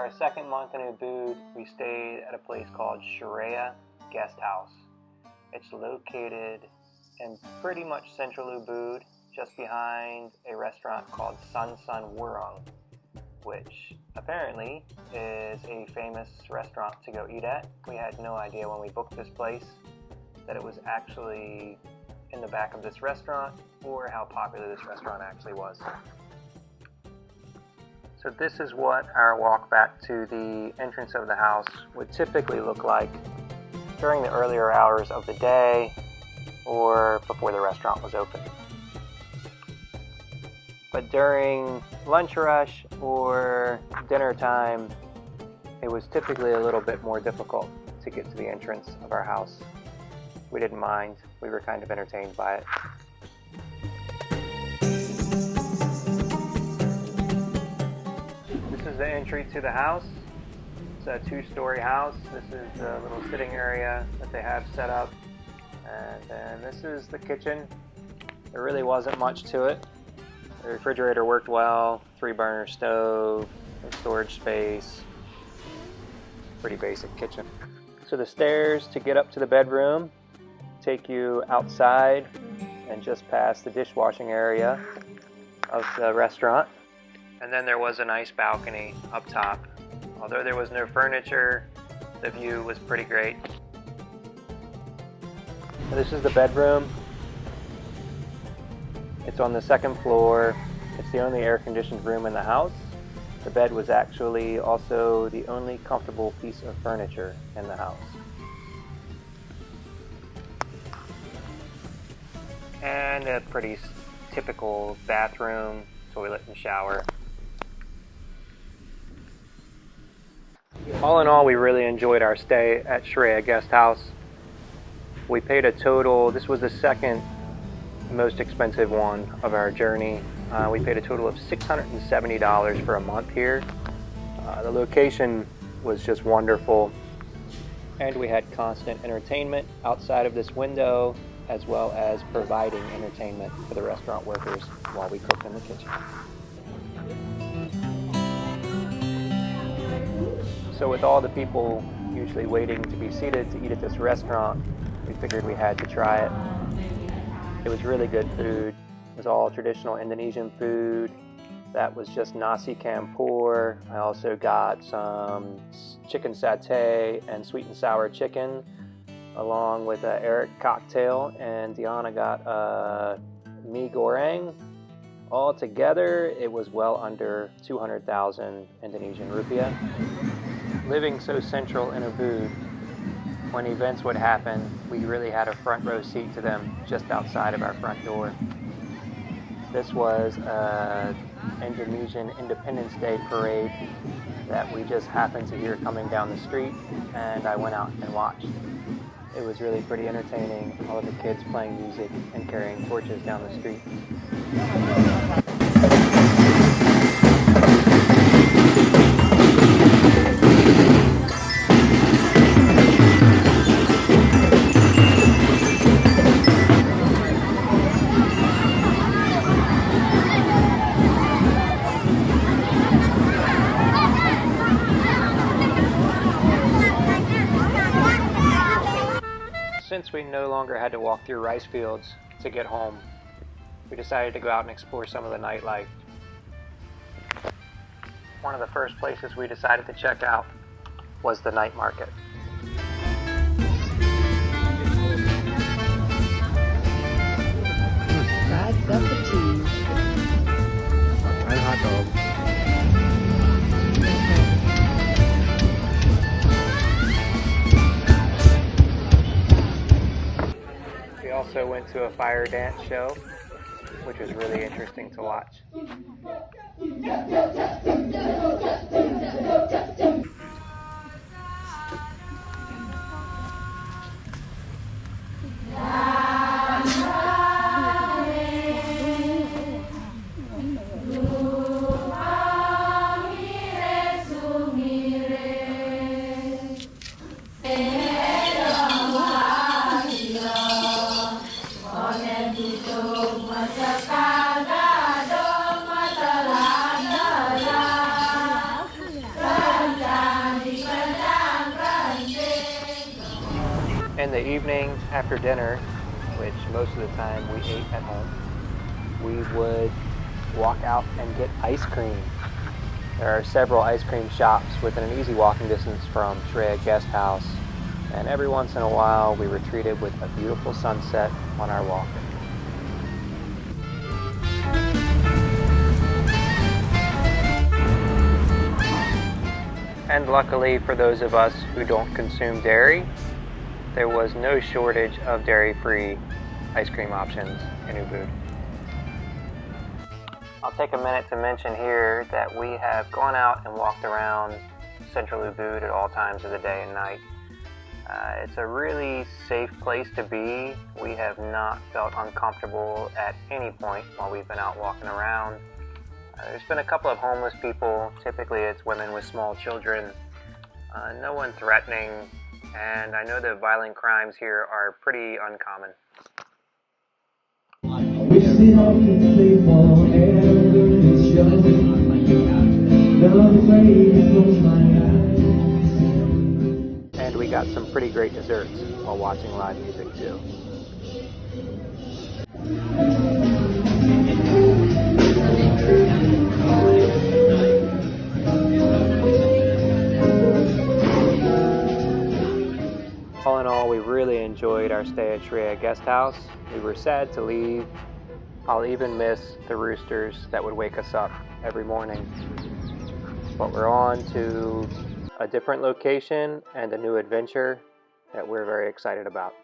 our second month in Ubud, we stayed at a place called Sharia Guest House. It's located in pretty much central Ubud, just behind a restaurant called Sun Warung, which apparently is a famous restaurant to go eat at. We had no idea when we booked this place that it was actually in the back of this restaurant or how popular this restaurant actually was. So this is what our walk back to the entrance of the house would typically look like during the earlier hours of the day or before the restaurant was open. But during lunch rush or dinner time, it was typically a little bit more difficult to get to the entrance of our house. We didn't mind. We were kind of entertained by it. This is the entry to the house. It's a two-story house. This is the little sitting area that they have set up. And then this is the kitchen. There really wasn't much to it. The refrigerator worked well, 3-burner stove, storage space, pretty basic kitchen. So the stairs to get up to the bedroom take you outside and just past the dishwashing area of the restaurant. And then there was a nice balcony up top. Although there was no furniture, the view was pretty great. So this is the bedroom. It's on the second floor. It's the only air-conditioned room in the house. The bed was actually also the only comfortable piece of furniture in the house. And a pretty typical bathroom, toilet, and shower. All in all, we really enjoyed our stay at Sharia Guest House. We paid a total, this was the second most expensive one of our journey. We paid a total of $670 for a month here. The location was just wonderful, and we had constant entertainment outside of this window, as well as providing entertainment for the restaurant workers while we cooked in the kitchen. So with all the people usually waiting to be seated to eat at this restaurant, we figured we had to try it. It was really good food. It was all traditional Indonesian food. That was just nasi campur. I also got some chicken satay and sweet and sour chicken, along with an Eric cocktail, and Diana got a mie goreng. All together, it was well under 200,000 Indonesian rupiah. Living so central in Ubud, when events would happen, we really had a front row seat to them just outside of our front door. This was an Indonesian Independence Day parade that we just happened to hear coming down the street, and I went out and watched. It was really pretty entertaining, all of the kids playing music and carrying torches down the street. Since we no longer had to walk through rice fields to get home, we decided to go out and explore some of the nightlife. One of the first places we decided to check out was the night market. Fried stuff with cheese. And hot dog. We also went to a fire dance show, which was really interesting to watch. in the evening after dinner, which most of the time we ate at home, we would walk out and get ice cream. There are several ice cream shops within an easy walking distance from Shreya Guest House, and every once in a while we were treated with a beautiful sunset on our walk. And luckily for those of us who don't consume dairy, there was no shortage of dairy-free ice cream options in Ubud. I'll take a minute to mention here that we have gone out and walked around central Ubud at all times of the day and night. It's a really safe place to be. We have not felt uncomfortable at any point while we've been out walking around. There's been a couple of homeless people. Typically it's women with small children. No one threatening, and I know that violent crimes here are pretty uncommon. And we got some pretty great desserts while watching live music too. All in all, we really enjoyed our stay at Shreya Guest House. We were sad to leave. I'll even miss the roosters that would wake us up every morning. But we're on to a different location and a new adventure that we're very excited about.